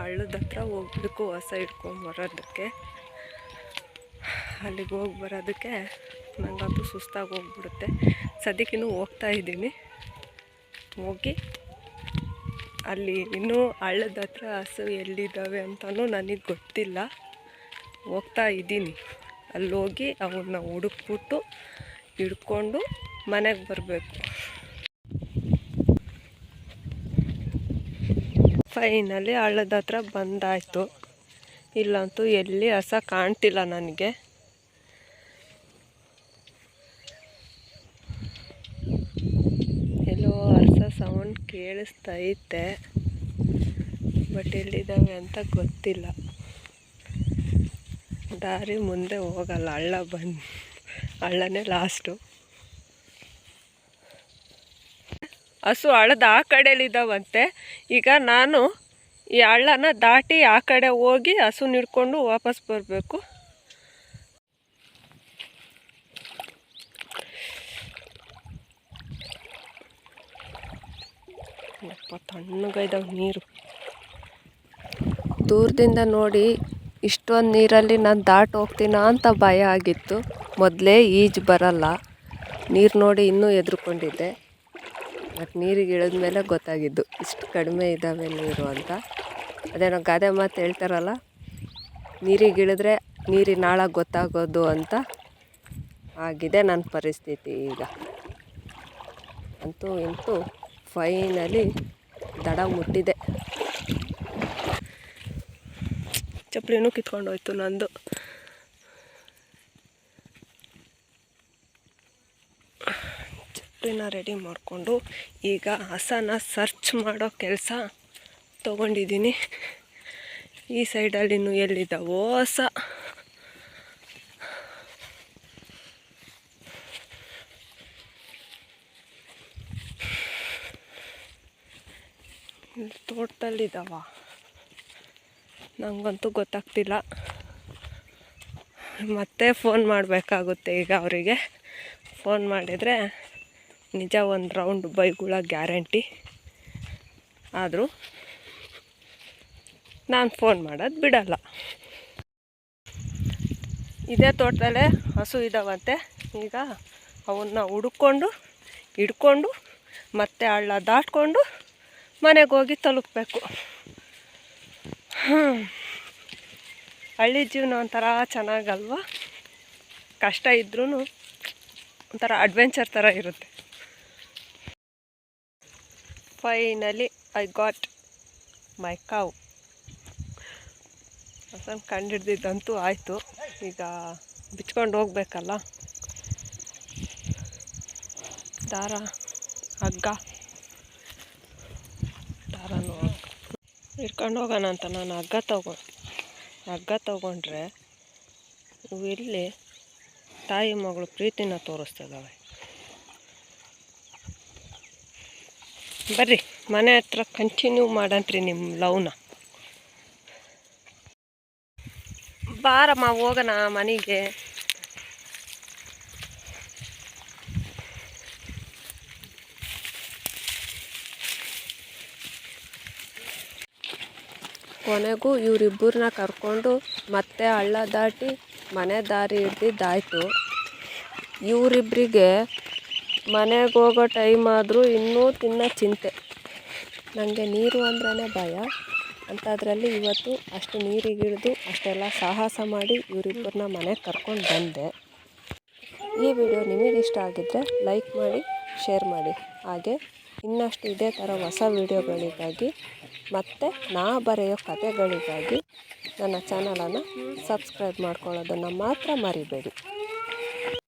ಹಳ್ಳದ ಹತ್ರ ಹೋಗ್ಬೇಕು ಹೊಸ ಇಟ್ಕೊಂಬರೋದಕ್ಕೆ. ಅಲ್ಲಿಗೆ ಹೋಗಿ ಬರೋದಕ್ಕೆ ನನಗಂತೂ ಸುಸ್ತಾಗಿ ಹೋಗ್ಬಿಡುತ್ತೆ. ಸದ್ಯಕ್ಕಿನ್ನೂ ಹೋಗ್ತಾ ಇದ್ದೀನಿ. ಹೋಗಿ ಅಲ್ಲಿ ಇನ್ನೂ ಹಳ್ಳದ ಹತ್ರ ಹಸು ಎಲ್ಲಿದ್ದಾವೆ ಅಂತಲೂ ನನಗೆ ಗೊತ್ತಿಲ್ಲ. ಹೋಗ್ತಾ ಇದ್ದೀನಿ. ಅಲ್ಲಿ ಹೋಗಿ ಅವನ್ನ ಹುಡುಕ್ಬಿಟ್ಟು ಹಿಡ್ಕೊಂಡು ಮನೆಗೆ ಬರಬೇಕು. ಫೈನಲಿ ಹಳ್ಳದ ಹತ್ರ ಬಂದಾಯಿತು. ಇಲ್ಲಂತೂ ಎಲ್ಲಿ ಹಸ ಕಾಣ್ತಿಲ್ಲ ನನಗೆ. ಎಲ್ಲೋ ಹಸ ಸೌಂಡ್ ಕೇಳಿಸ್ತೈತೆ, ಬಟ್ ಎಲ್ಲಿದ್ದಾವೆ ಅಂತ ಗೊತ್ತಿಲ್ಲ. ದಾರಿ ಮುಂದೆ ಹೋಗಲ್ಲ, ಹಳ್ಳನೇ ಲಾಸ್ಟು. ಹಸು ಹಳ್ಳದ ಆ ಕಡೆಯಲ್ಲಿದ್ದಾವಂತೆ. ಈಗ ನಾನು ಈ ಹಳ್ಳನ ದಾಟಿ ಆ ಕಡೆ ಹೋಗಿ ಹಸು ಹಿಡ್ಕೊಂಡು ವಾಪಸ್ ಬರಬೇಕು. ತಣ್ಣಗೈದಾವೆ ನೀರು. ದೂರದಿಂದ ನೋಡಿ ಇಷ್ಟೊಂದು ನೀರಲ್ಲಿ ನಾನು ದಾಟಿ ಹೋಗ್ತೀನ ಅಂತ ಭಯ ಆಗಿತ್ತು. ಮೊದಲೇ ಈಜು ಬರಲ್ಲ. ನೀರು ನೋಡಿ ಇನ್ನೂ ಎದ್ರುಕೊಂಡಿದ್ದೆ. ಬಟ್ ನೀರಿಗೆ ಇಳಿದ್ಮೇಲೆ ಗೊತ್ತಾಗಿದ್ದು ಇಷ್ಟು ಕಡಿಮೆ ಇದ್ದಾವೆ ನೀರು ಅಂತ. ಅದೇನೋ ಗಾದೆ ಮಾತು ಹೇಳ್ತಾರಲ್ಲ, ನೀರಿಗೆ ಇಳಿದ್ರೆ ನೀರಿನ ಆಳ ಗೊತ್ತಾಗೋದು ಅಂತ. ಆಗಿದೆ ನನ್ನ ಪರಿಸ್ಥಿತಿ ಈಗ. ಅಂತೂ ಫೈನಲಿ ದಡ ಮುಟ್ಟಿದೆ. ಚಪ್ಪಲಿನೂ ಕಿತ್ಕೊಂಡು ಹೋಯ್ತು ನಂದು. ಚಪ್ಪಲಿನ ರೆಡಿ ಮಾಡಿಕೊಂಡು ಈಗ ಹಸನ ಸರ್ಚ್ ಮಾಡೋ ಕೆಲಸ ತೊಗೊಂಡಿದ್ದೀನಿ. ಈ ಸೈಡಲ್ಲಿ ಇನ್ನೂ ಎಲ್ಲಿದ್ದಾವೋ ಹಸ. ತೋಟದಲ್ಲಿದ್ದಾವ, ನನಗಂತೂ ಗೊತ್ತಾಗ್ತಿಲ್ಲ. ಮತ್ತೆ ಫೋನ್ ಮಾಡಬೇಕಾಗುತ್ತೆ ಈಗ ಅವರಿಗೆ. ಫೋನ್ ಮಾಡಿದರೆ ನಿಜ ಒಂದು ರೌಂಡ್ ಬೈಗುಳ ಗ್ಯಾರಂಟಿ. ಆದರೂ ನಾನು ಫೋನ್ ಮಾಡೋದು ಬಿಡಲ್ಲ. ಇದೇ ತೋಟದಲ್ಲೇ ಹಸು ಇದ್ದಾವಂತೆ. ಈಗ ಅವನ್ನ ಹಿಡ್ಕೊಂಡು ಮತ್ತೆ ಹಳ್ಳ ದಾಟ್ಕೊಂಡು ಮನೆಗೆ ಹೋಗಿ ತಲುಪಬೇಕು. ಹಳ್ಳಿ ಜೀವನ ಒಂಥರ ಚೆನ್ನಾಗಲ್ವ. ಕಷ್ಟ ಇದ್ರೂ ಒಂಥರ ಅಡ್ವೆಂಚರ್ ಥರ ಇರುತ್ತೆ. Finally I got my cow. ಹಸನ್ ಕಂಡಿಡ್ದಿದ್ದಂತೂ ಆಯಿತು. ಈಗ ಬಿಚ್ಕೊಂಡು ಹೋಗ್ಬೇಕಲ್ಲ. ದಾರ, ದಾರನೂ ಹಿಡ್ಕೊಂಡು ಹೋಗೋಣ ಅಂತ ನಾನು ಹಗ್ಗ ತೊಗೊಂಡ್ರೆ ಇಲ್ಲಿ ತಾಯಿ ಮಗಳು ಪ್ರೀತಿನ ತೋರಿಸ್ತಿದ್ದಾವೆ. ಬರ್ರಿ ಮನೆ ಹತ್ರ ಕಂಟಿನ್ಯೂ ಮಾಡಂತ್ರಿ ನಿಮ್ಮ ಲವ್ನ. ಬಾರಮ್ಮ ಹೋಗೋಣ ಮನೆಗೆ. ಕೊನೆಗೂ ಇವರಿಬ್ಬರನ್ನ ಕರ್ಕೊಂಡು ಮತ್ತೆ ಹಳ್ಳ ದಾಟಿ ಮನೆ ದಾರಿ ಹಿಡ್ದಿದ್ದಾಯಿತು. ಇವರಿಬ್ಬರಿಗೆ ಮನೆಗೆ ಹೋಗೋ ಟೈಮ್ ಆದರೂ ಇನ್ನೂ ತಿನ್ನೋ ಚಿಂತೆ. ನನಗೆ ನೀರು ಅಂದ್ರೇ ಭಯ. ಅಂಥದ್ರಲ್ಲಿ ಇವತ್ತು ಅಷ್ಟು ನೀರಿಗಿಳಿದು ಅಷ್ಟೆಲ್ಲ ಸಾಹಸ ಮಾಡಿ ಇವರಿಬ್ಬರನ್ನ ಮನೆಗೆ ಕರ್ಕೊಂಡು ಬಂದೆ. ಈ ವಿಡಿಯೋ ನಿಮಗಿಷ್ಟ ಆಗಿದ್ದರೆ ಲೈಕ್ ಮಾಡಿ, ಶೇರ್ ಮಾಡಿ. ಹಾಗೆ ಇನ್ನಷ್ಟು ಇದೇ ಥರ ಹೊಸ ವಿಡಿಯೋಗಳಿಗಾಗಿ ಮತ್ತು ನಾ ಬರೆಯೋ ಕಥೆಗಳಿಗಾಗಿ ನನ್ನ ಚಾನಲನ್ನು ಸಬ್ಸ್ಕ್ರೈಬ್ ಮಾಡ್ಕೊಳ್ಳೋದನ್ನು ಮಾತ್ರ ಮರಿಬೇಡಿ.